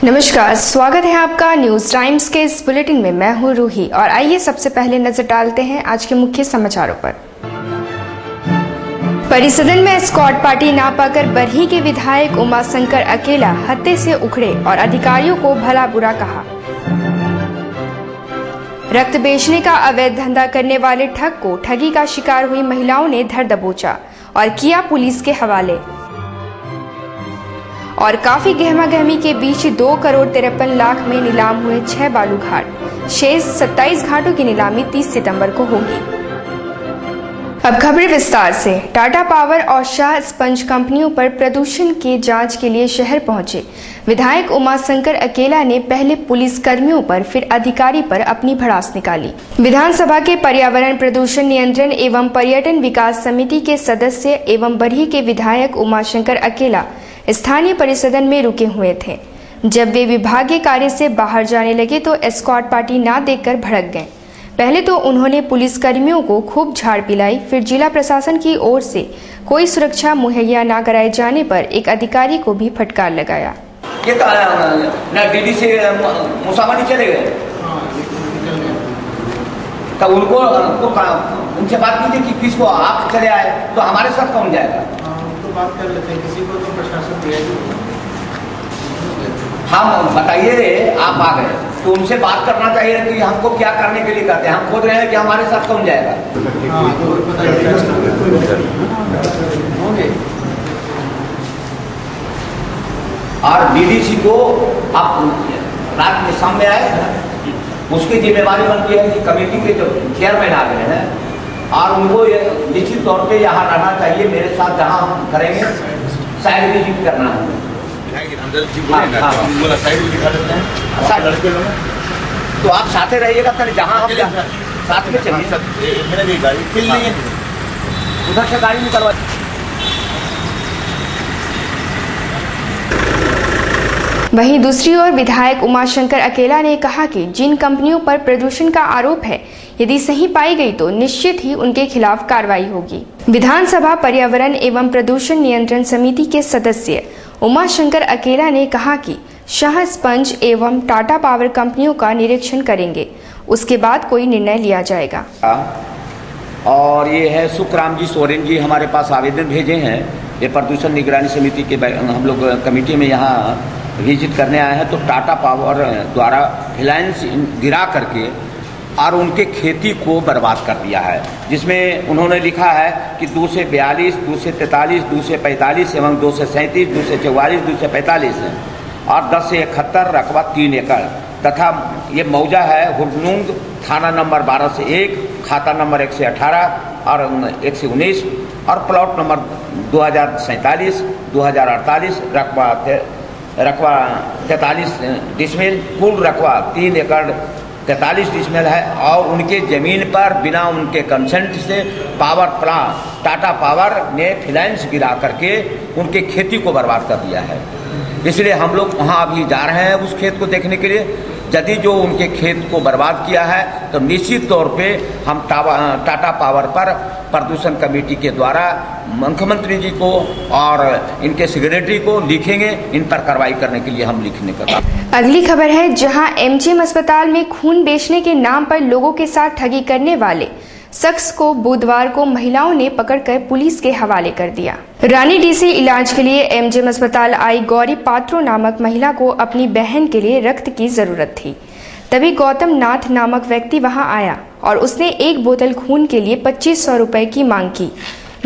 नमस्कार, स्वागत है आपका न्यूज टाइम्स के इस बुलेटिन में। मैं हूं रूही और आइए सबसे पहले नजर डालते हैं आज के मुख्य समाचारों पर। परिसदन में एस्कॉर्ट पार्टी ना पाकर बरही के विधायक उमाशंकर अकेला हत्थे से उखड़े और अधिकारियों को भला बुरा कहा। रक्त बेचने का अवैध धंधा करने वाले ठग को ठगी का शिकार हुई महिलाओं ने धर दबोचा और किया पुलिस के हवाले। और काफी गहमागहमी के बीच 2 करोड़ 53 लाख में नीलाम हुए 6 बालू घाट। शेष 27 घाटों की नीलामी 30 सितंबर को होगी। अब खबरें विस्तार से। टाटा पावर और शाह स्पंज कंपनियों पर प्रदूषण की जांच के लिए शहर पहुंचे विधायक उमाशंकर अकेला ने पहले पुलिस कर्मियों पर फिर अधिकारी पर अपनी भड़ास निकाली। विधानसभा के पर्यावरण प्रदूषण नियंत्रण एवं पर्यटन विकास समिति के सदस्य एवं बरही के विधायक उमाशंकर अकेला स्थानीय परिसदन में रुके हुए थे। जब वे विभागीय कार्य से बाहर जाने लगे तो एस्कॉर्ट पार्टी ना देखकर भड़क गए। पहले तो उन्होंने पुलिस कर्मियों को खूब झाड़ पिलाई, फिर जिला प्रशासन की ओर से कोई सुरक्षा मुहैया न कराए जाने पर एक अधिकारी को भी फटकार लगाया। दिल्ली से मुसाफिर चले गए तब उनसे बात कीजिए कि किसको आप चले आए तो हमारे साथ कौन जाएगा। बात कर लेते हैं, किसी को तो प्रशासन दिया हम बताइए, आप आ गए तो उनसे बात करना चाहिए कि हमको क्या करने के लिए कहते हैं। हम खोज रहे हैं कि हमारे साथ कौन जाएगा। और डीडीसी को आप रात में सामने आए, उसकी जिम्मेवारी बनती है कि कमेटी के जो चेयरमैन आ गए हैं और उनको निश्चित तौर पे यहाँ रहना चाहिए मेरे साथ, जहाँ हम करेंगे साइड विजिट करना है। तो आप साथे रहिएगा सर, जहाँ हम साथ में चलिए। उधर से गाड़ी निकलवा। वहीं दूसरी ओर विधायक उमाशंकर अकेला ने कहा कि जिन कंपनियों पर प्रदूषण का आरोप है, यदि सही पाई गई तो निश्चित ही उनके खिलाफ कार्रवाई होगी। विधानसभा पर्यावरण एवं प्रदूषण नियंत्रण समिति के सदस्य उमाशंकर अकेला ने कहा कि शाह स्पंज एवं टाटा पावर कंपनियों का निरीक्षण करेंगे, उसके बाद कोई निर्णय लिया जाएगा। और ये है सुखराम जी सोरेन जी हमारे पास आवेदन भेजे हैं। ये प्रदूषण निगरानी समिति के हम लोग कमेटी में यहाँ विजिट करने आए हैं। तो टाटा पावर द्वारा फिलाइंस गिरा करके और उनके खेती को बर्बाद कर दिया है, जिसमें उन्होंने लिखा है कि 2 से 42, 2 से 43, 2 से 45 एवं 2 से 37, 2 से 44, 2 से 45 है और 10 से 71 रकबा 3 एकड़ तथा ये मौजा है हुरनुंग, थाना नंबर 12 से 1, खाता नंबर 1 से 18 और 1 से 19 और प्लॉट नंबर 2047, 2048 रकबा 43 डिसमिल, कुल रकबा 3 एकड़ 43 डिसमिल है। और उनके जमीन पर बिना उनके कंसेंट से पावर प्लांट टाटा पावर ने फिलाइंस गिरा करके उनके खेती को बर्बाद कर दिया है। इसलिए हम लोग वहाँ अभी जा रहे हैं उस खेत को देखने के लिए। यदि जो उनके खेत को बर्बाद किया है तो निश्चित तौर पे हम टाटा पावर पर प्रदूषण कमेटी के द्वारा मुख्यमंत्री जी को और इनके सेक्रेटरी को लिखेंगे, इन पर कार्रवाई करने के लिए हम लिखने का। अगली खबर है, जहां एमजीएम अस्पताल में खून बेचने के नाम पर लोगों के साथ ठगी करने वाले शख्स को बुधवार को महिलाओं ने पकड़कर पुलिस के हवाले कर दिया। रानीडीह से इलाज के लिए एमजीएम अस्पताल आई गौरी पात्रो नामक महिला को अपनी बहन के लिए रक्त की जरूरत थी। तभी गौतम नाथ नामक व्यक्ति वहां आया और उसने 1 बोतल खून के लिए 2500 रुपए की मांग की।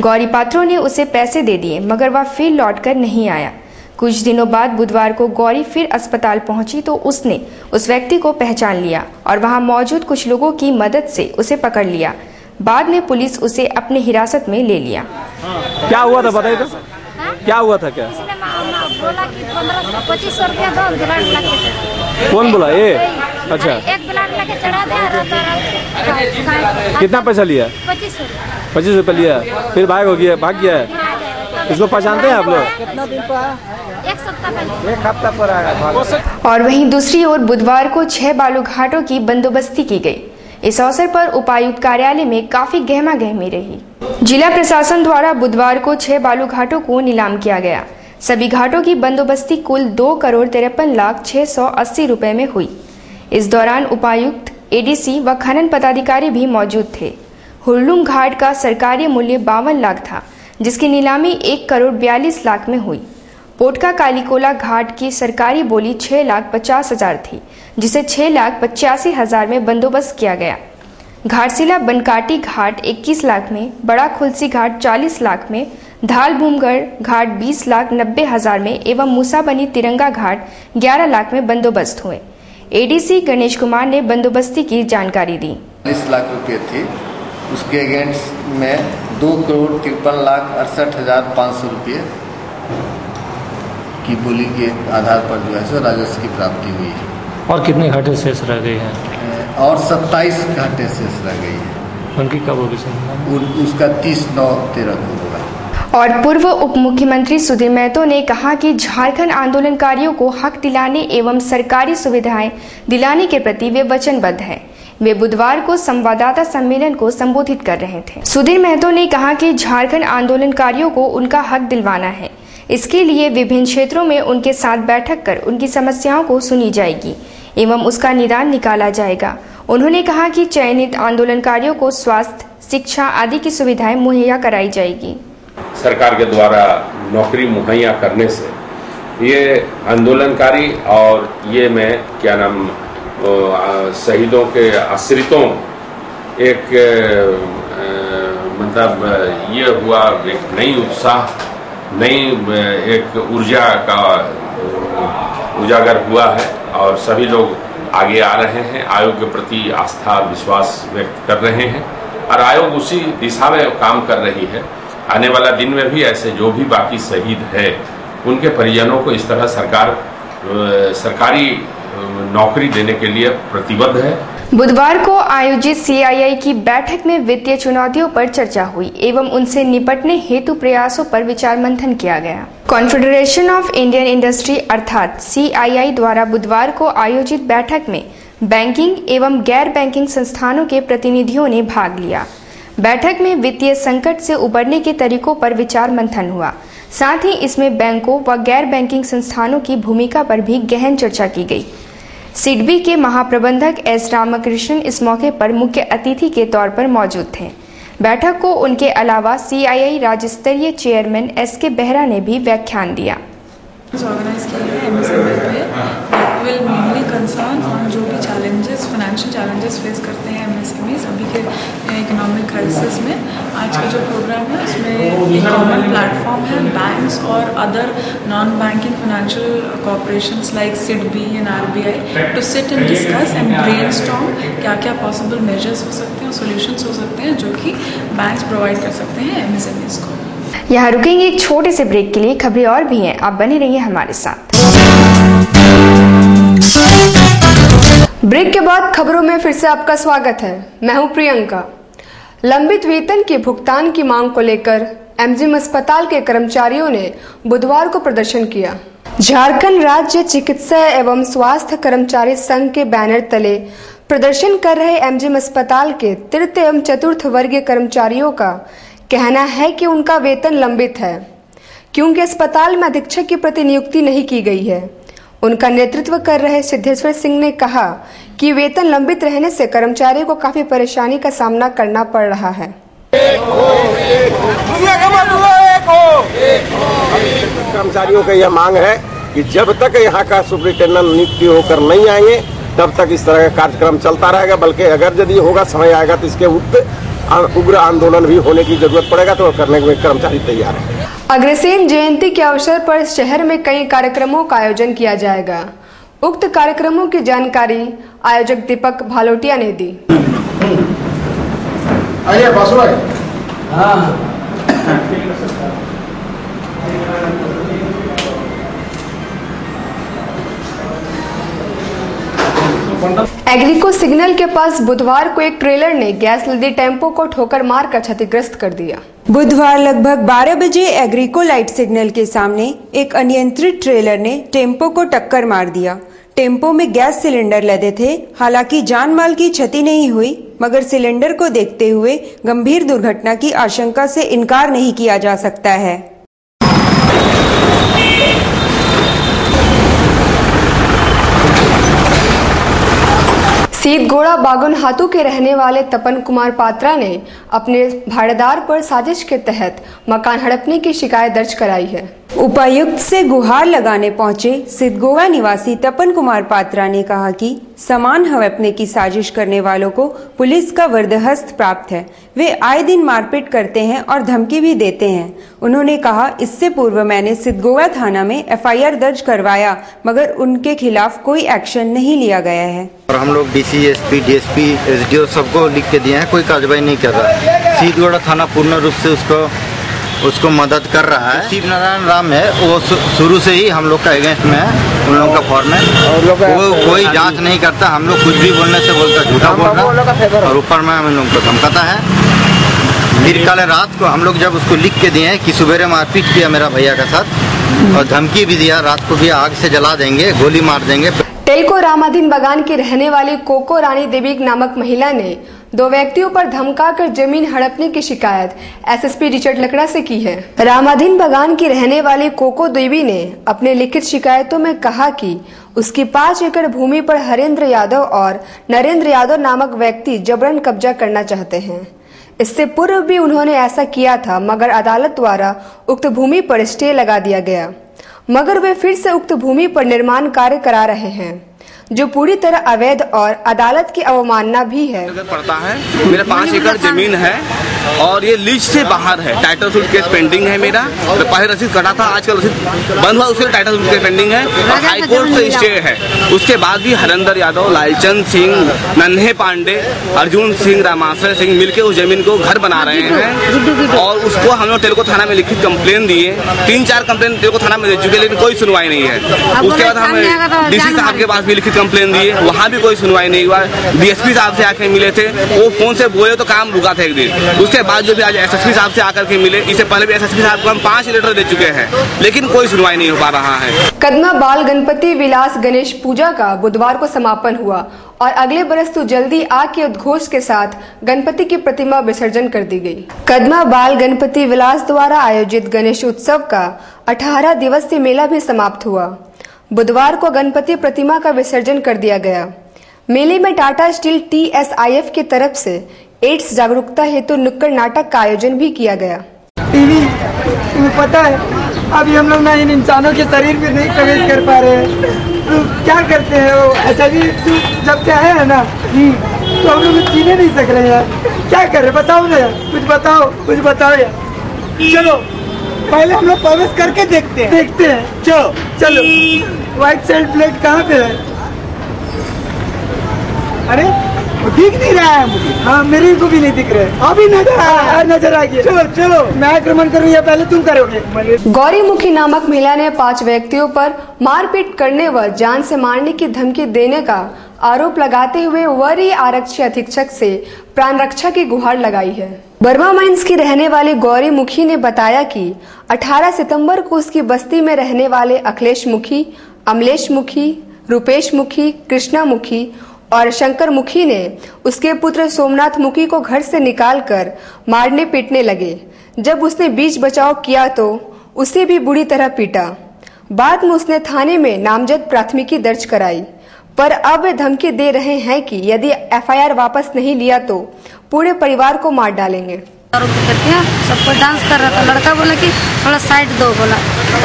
गौरी पात्रो ने उसे पैसे दे दिए मगर वह फिर लौटकर नहीं आया। कुछ दिनों बाद बुधवार को गौरी फिर अस्पताल पहुंची तो उसने उस व्यक्ति को पहचान लिया और वहां मौजूद कुछ लोगों की मदद से उसे पकड़ लिया। बाद में पुलिस उसे अपने हिरासत में ले लिया। क्या हुआ था बताइए तो? क्या हुआ था? क्या बोला कि 2500 रुपया दो, ब्लड लगे। कौन बोला ये? अच्छा, एक ब्लड लगे चढ़ा दे। कितना पैसा लिया? 25 रुपया लिया, फिर भाग गया है। इसको पहचानते हैं आप लोग? कितना दिन पर? 1 सप्ताह पहले। 1 हफ्ता पर आया। और वहीं दूसरी ओर बुधवार को 6 बालू घाटों की बंदोबस्ती की गई। इस अवसर पर उपायुक्त कार्यालय में काफी गहमा गहमी रही। जिला प्रशासन द्वारा बुधवार को 6 बालू घाटों को नीलाम किया गया। सभी घाटों की बंदोबस्ती कुल 2,53,680 रुपए में हुई। इस दौरान उपायुक्त, एडीसी व खनन पदाधिकारी भी मौजूद थे। हुरलुम घाट का सरकारी मूल्य 52 लाख था, जिसकी नीलामी 1,42,00,000 में हुई। पोटका कालीकोला घाट की सरकारी बोली 6,50,000 थी, जिसे 6,85,000 में बंदोबस्त किया गया। घाटशिला बनकाटी घाट 21 लाख में, बड़ा खुलसी घाट 40 लाख में, धाल भूमगढ़ घाट 20,90,000 में एवं मूसाबनी तिरंगा घाट 11 लाख में बंदोबस्त हुए। एडीसी गणेश कुमार ने बंदोबस्ती की जानकारी दी। 40 लाख रुपए थी, उसके अगेंस्ट में 2,53,68,500 रुपये की बोली के आधार पर जो है सो राजस्व की प्राप्ति हुई है। और कितने घाटे शेष रह गए हैं? और 27 घाटे शेष रह गई है। उनकी कब होगी? उसका 30/9/13 को होगा। और पूर्व उप मुख्यमंत्री सुधीर महतो ने कहा कि झारखंड आंदोलनकारियों को हक दिलाने एवं सरकारी सुविधाएं दिलाने के प्रति वे वचनबद्ध हैं। वे बुधवार को संवाददाता सम्मेलन को संबोधित कर रहे थे। सुधीर महतो ने कहा कि झारखंड आंदोलनकारियों को उनका हक दिलवाना है। इसके लिए विभिन्न क्षेत्रों में उनके साथ बैठक कर उनकी समस्याओं को सुनी जाएगी एवं उसका निदान निकाला जाएगा। उन्होंने कहा कि चयनित आंदोलनकारियों को स्वास्थ्य, शिक्षा आदि की सुविधाएं मुहैया कराई जाएगी। सरकार के द्वारा नौकरी मुहैया करने से ये आंदोलनकारी और ये मैं क्या नाम शहीदों के आश्रितों एक मतलब ये हुआ एक नई उत्साह, नई एक ऊर्जा का उजागर हुआ है और सभी लोग आगे आ रहे हैं, आयोग के प्रति आस्था विश्वास व्यक्त कर रहे हैं और आयोग उसी दिशा में काम कर रही है। आने वाला दिन में भी ऐसे जो भी बाकी शहीद है उनके परिजनों को इस तरह सरकारी नौकरी देने के लिए प्रतिबद्ध है। बुधवार को आयोजित सीआईआई की बैठक में वित्तीय चुनौतियों पर चर्चा हुई एवं उनसे निपटने हेतु प्रयासों पर विचार मंथन किया गया। कॉन्फेडरेशन ऑफ इंडियन इंडस्ट्री अर्थात सीआईआई द्वारा बुधवार को आयोजित बैठक में बैंकिंग एवं गैर बैंकिंग संस्थानों के प्रतिनिधियों ने भाग लिया। बैठक में वित्तीय संकट से उबरने के तरीकों पर विचार मंथन हुआ। साथ ही इसमें बैंकों व गैर बैंकिंग संस्थानों की भूमिका पर भी गहन चर्चा की गई। सिडबी के महाप्रबंधक एस रामकृष्णन इस मौके पर मुख्य अतिथि के तौर पर मौजूद थे। बैठक को उनके अलावा सीआईआई राज्य स्तरीय चेयरमैन एसके बेहरा ने भी व्याख्यान दिया। ऑर्गेनाइज किया है एमएसएमई पे विल मेनली कंसर्न ऑन जो भी चैलेंजेस, फाइनेंशियल चैलेंजेस फेस करते हैं एमएसएमईज अभी के इकोनॉमिक क्राइसिस में। आज का जो प्रोग्राम है उसमें एक कॉमन प्लेटफॉर्म है बैंक्स और other non banking financial corporations like SIDBI and RBI to sit and discuss and brainstorm क्या क्या पॉसिबल मेजर्स हो सकते हैं, सॉल्यूशंस हो सकते हैं जो कि बैंक्स प्रोवाइड कर सकते हैं एमएसएमईज को। यहाँ रुकेंगे एक छोटे से ब्रेक के लिए। खबरें और भी हैं, आप बने रहिए हमारे साथ। ब्रेक के बाद खबरों में फिर से आपका स्वागत है। मैं हूं प्रियंका। लंबित वेतन के भुगतान की मांग को लेकर एमजीएम अस्पताल के कर्मचारियों ने बुधवार को प्रदर्शन किया। झारखंड राज्य चिकित्सा एवं स्वास्थ्य कर्मचारी संघ के बैनर तले प्रदर्शन कर रहे एमजीएम अस्पताल के तृतीय एवं चतुर्थ वर्गीय कर्मचारियों का कहना है कि उनका वेतन लंबित है क्योंकि अस्पताल में अधीक्षक की प्रतिनियुक्ति नहीं की गई है। उनका नेतृत्व कर रहे सिद्धेश्वर सिंह ने कहा कि वेतन लंबित रहने से कर्मचारियों को काफी परेशानी का सामना करना पड़ रहा है। कर्मचारियों का यह मांग है कि जब तक यहाँ का सुपरिटेंडेंट नियुक्ति होकर नहीं आएंगे तब तक इस तरह का कार्यक्रम चलता रहेगा, बल्कि अगर यदि होगा समय आएगा तो इसके उग्र आंदोलन भी होने की जरूरत पड़ेगा, तो करने में कर्मचारी तैयार है। अग्रसेन जयंती के अवसर पर शहर में कई कार्यक्रमों का आयोजन किया जाएगा। उक्त कार्यक्रमों की जानकारी आयोजक दीपक भालोटिया ने दी। एग्रीको सिग्नल के पास बुधवार को एक ट्रेलर ने गैस लदी टेम्पो को ठोकर मारकर क्षतिग्रस्त कर दिया। बुधवार लगभग 12 बजे एग्रीको लाइट सिग्नल के सामने एक अनियंत्रित ट्रेलर ने टेम्पो को टक्कर मार दिया। टेम्पो में गैस सिलेंडर लदे थे। हालांकि जान माल की क्षति नहीं हुई, मगर सिलेंडर को देखते हुए गंभीर दुर्घटना की आशंका से इनकार नहीं किया जा सकता है। सीतगोड़ा बागुनहातू के रहने वाले तपन कुमार पात्रा ने अपने भाड़ेदार पर साजिश के तहत मकान हड़पने की शिकायत दर्ज कराई है। उपायुक्त से गुहार लगाने पहुंचे सिद्धगोवा निवासी तपन कुमार पात्रा ने कहा कि सामान हड़पने की साजिश करने वालों को पुलिस का बर्दाश्त प्राप्त है। वे आए दिन मारपीट करते हैं और धमकी भी देते हैं। उन्होंने कहा, इससे पूर्व मैंने सिद्धगोवा थाना में एफआईआर दर्ज करवाया मगर उनके खिलाफ कोई एक्शन नहीं लिया गया है। और हम लोग डीसी, एसपी, डीएसपी, एसडीओ सबको लिख के दिए हैं, कोई कार्रवाई नहीं कर रहा। सीतगोड़ा थाना पूर्ण रूप से उसको मदद कर रहा है। शिव नारायण राम है, वो शुरू से ही हम लोग का अगेंस्ट में है, उन लोगों का फॉर्म है। वो कोई जांच नहीं करता, हम लोग कुछ भी बोलने से बोलता झूठा बोल रहा और ऊपर में हम लोग को धमकाता है। फिर कल रात को हम लोग जब उसको लिख के दिए कि सुबेरे मारपीट किया मेरा भैया के साथ और धमकी भी दिया, रात को भी आग से जला देंगे, गोली मार देंगे। टेलको रामाधीन बागान की रहने वाली कोको रानी देवी नामक महिला ने 2 व्यक्तियों पर धमकाकर जमीन हड़पने की शिकायत एसएसपी रिचर्ड लकड़ा से की है। रामाधीन बागान की रहने वाली कोको देवी ने अपने लिखित शिकायतों में कहा कि उसकी 5 एकड़ भूमि पर हरेंद्र यादव और नरेंद्र यादव नामक व्यक्ति जबरन कब्जा करना चाहते हैं। इससे पूर्व भी उन्होंने ऐसा किया था मगर अदालत द्वारा उक्त भूमि पर स्टे लगा दिया गया, मगर वे फिर से उक्त भूमि पर निर्माण कार्य करा रहे हैं जो पूरी तरह अवैध और अदालत की अवमानना भी है। पड़ता है, मेरा 5 एकड़ जमीन है और ये लीज से बाहर है। टाइटल सूट केस पेंडिंग है मेरा, तो पहले रसीद कटा था, आजकल रसीद बंद हुआ, उसके टाइटल सूट केस पेंडिंग है और हाई कोर्ट से स्टे है। उसके बाद भी हरेंद्र यादव, लालचंद सिंह, नन्हे पांडे, अर्जुन सिंह, रामाश्रय सिंह मिलके उस जमीन को घर बना रहे हैं और उसको हम लोग टेलको थाना में लिखित कंप्लेन दिए। 3-4 कंप्लेन टेलको थाना में दे चुके लेकिन कोई सुनवाई नहीं है। उसके बाद हम डीसी साहब के पास भी लिखित कंप्लेन दिए, वहाँ भी कोई सुनवाई नहीं हुआ। डीएसपी साहब से आके मिले थे, वो फोन से बोले तो काम रुका था एक दिन। उसके बाद जो भी आज एसएसपी साहब से आकर के मिले, इससे पहले भी एसएसपी साहब को हम 5 लेटर दे चुके हैं लेकिन कोई सुनवाई नहीं हो पा रहा है। कदमा बाल गणपति विलास गणेश पूजा का बुधवार को समापन हुआ और अगले बरस तो जल्दी आ के उद्घोष के साथ गणपति की प्रतिमा विसर्जन कर दी गई। कदमा बाल गणपति विलास द्वारा आयोजित गणेश उत्सव का 18 दिवसीय मेला भी समाप्त हुआ। बुधवार को गणपति प्रतिमा का विसर्जन कर दिया गया। मेले में टाटा स्टील TSIF की तरफ से एड्स जागरूकता हेतु नुक्कड़ नाटक का आयोजन भी किया गया। टीवी तुम्हें पता है अभी हम लोग ना इन इंसानों के शरीर में नहीं प्रवेश कर पा रहे हैं, तो क्या करते हैं वो HIV जब से आया है ना तो हम लोग जीने नहीं सक रहे हैं। क्या कर रहे बताओ ना, कुछ बताओ यार। चलो पहले हम लोग प्रवेश करके देखते हैं। चलो व्हाइट सेल्ट प्लेट कहाँ पे है? अरे वो दिख नहीं रहा है मुझे। हाँ मेरे को भी नहीं दिख रहा है। अभी नजर आ गया। चलो मैं आक्रमण करूँ या पहले तुम करोगे? गौरीमुखी नामक महिला ने 5 व्यक्तियों पर मारपीट करने व जान से मारने की धमकी देने का आरोप लगाते हुए वरीय आरक्षी अधीक्षक से प्राण रक्षा की गुहार लगाई है। बर्मा माइंस की रहने वाली गौरीमुखी ने बताया कि 18 सितंबर को उसकी बस्ती में रहने वाले अखिलेश मुखी, अमलेश मुखी, रूपेश मुखी, कृष्णा मुखी और शंकर मुखी ने उसके पुत्र सोमनाथ मुखी को घर से निकालकर मारने पीटने लगे। जब उसने बीच बचाव किया तो उसे भी बुरी तरह पीटा। बाद में उसने थाने में नामजद प्राथमिकी दर्ज कराई, पर अब वे धमकी दे रहे हैं कि यदि एफआईआर वापस नहीं लिया तो पूरे परिवार को मार डालेंगे। सबको डांस कर रहा था, लड़का बोला कि थोड़ा साइड दो, बोला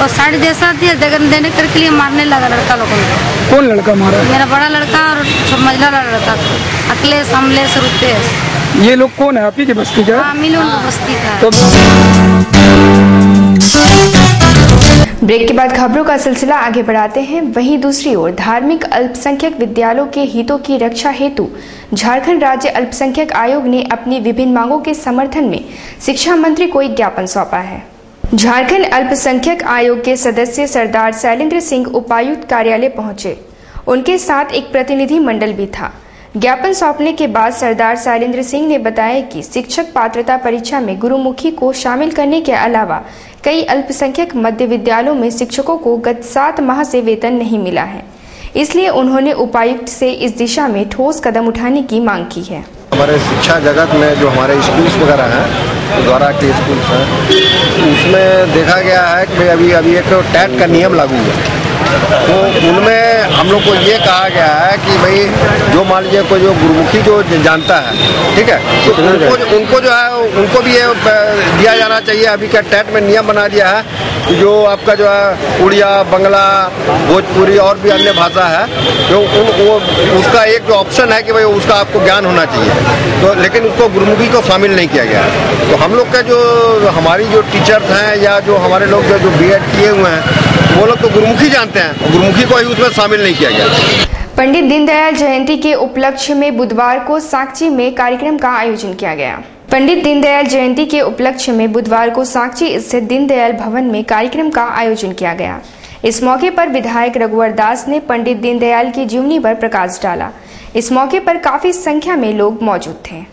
और साइड जैसा दिया देने करके लिए मारने लगा लड़का लोगों को। कौन लड़का मारा? मेरा बड़ा लड़का और मझला लड़का, अखिलेश, अमलेश, रूपेश। ये लोग कौन है? आप ही की बस्ती का? हाँ मिलोन बस्ती का। ब्रेक के बाद खबरों का सिलसिला आगे बढ़ाते हैं। वहीं दूसरी ओर धार्मिक अल्पसंख्यक विद्यालयों के हितों की रक्षा हेतु झारखंड राज्य अल्पसंख्यक आयोग ने अपनी विभिन्न मांगों के समर्थन में शिक्षा मंत्री को एक ज्ञापन सौंपा है। झारखंड अल्पसंख्यक आयोग के सदस्य सरदार शैलेंद्र सिंह उपायुक्त कार्यालय पहुंचे। उनके साथ एक प्रतिनिधि मंडल भी था। ज्ञापन सौंपने के बाद सरदार शैलेंद्र सिंह ने बताया कि शिक्षक पात्रता परीक्षा में गुरुमुखी को शामिल करने के अलावा कई अल्पसंख्यक मध्य विद्यालयों में शिक्षकों को गत 7 माह से वेतन नहीं मिला है, इसलिए उन्होंने उपायुक्त से इस दिशा में ठोस कदम उठाने की मांग की है। हमारे शिक्षा जगत में जो हमारे स्कूल्स वगैरह हैं, द्वारा के स्कूल्स हैं, उसमें देखा गया है कि अभी एक टैट का नियम लागू है। तो उनमें हम लोग को ये कहा गया है कि भाई जो मान लीजिए कोई जो गुरुमुखी जो जानता है, ठीक है, तो उनको जो है उनको भी ये दिया जाना चाहिए। अभी क्या टेट में नियम बना दिया है कि जो आपका जो है उड़िया, बंगला, भोजपुरी और भी अन्य भाषा है, जो उसका एक जो ऑप्शन है कि भाई उसका आपको ज्ञान होना चाहिए, तो लेकिन उसको गुरुमुखी को शामिल नहीं किया गया है। तो हम लोग का जो हमारी जो टीचर्स हैं या जो हमारे लोग जो बीएड किए हुए हैं वो लोग तो गुरुमुखी जानते हैं, गुरुमुखी को ही उसमें शामिल नहीं किया गया। पंडित दीनदयाल जयंती के उपलक्ष्य में बुधवार को साकची में कार्यक्रम का आयोजन किया गया। पंडित दीनदयाल जयंती के उपलक्ष्य में बुधवार को साकची स्थित दीनदयाल भवन में कार्यक्रम का आयोजन किया गया। इस मौके पर विधायक रघुवर दास ने पंडित दीनदयाल की जीवनी पर प्रकाश डाला। इस मौके पर काफी संख्या में लोग मौजूद थे।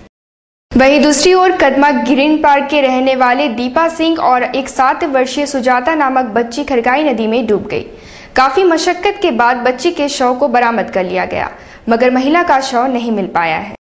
वहीं दूसरी ओर कदमा ग्रीन पार्क के रहने वाले दीपा सिंह और एक 7 वर्षीय सुजाता नामक बच्ची खरगाई नदी में डूब गई। काफी मशक्कत के बाद बच्ची के शव को बरामद कर लिया गया, मगर महिला का शव नहीं मिल पाया है।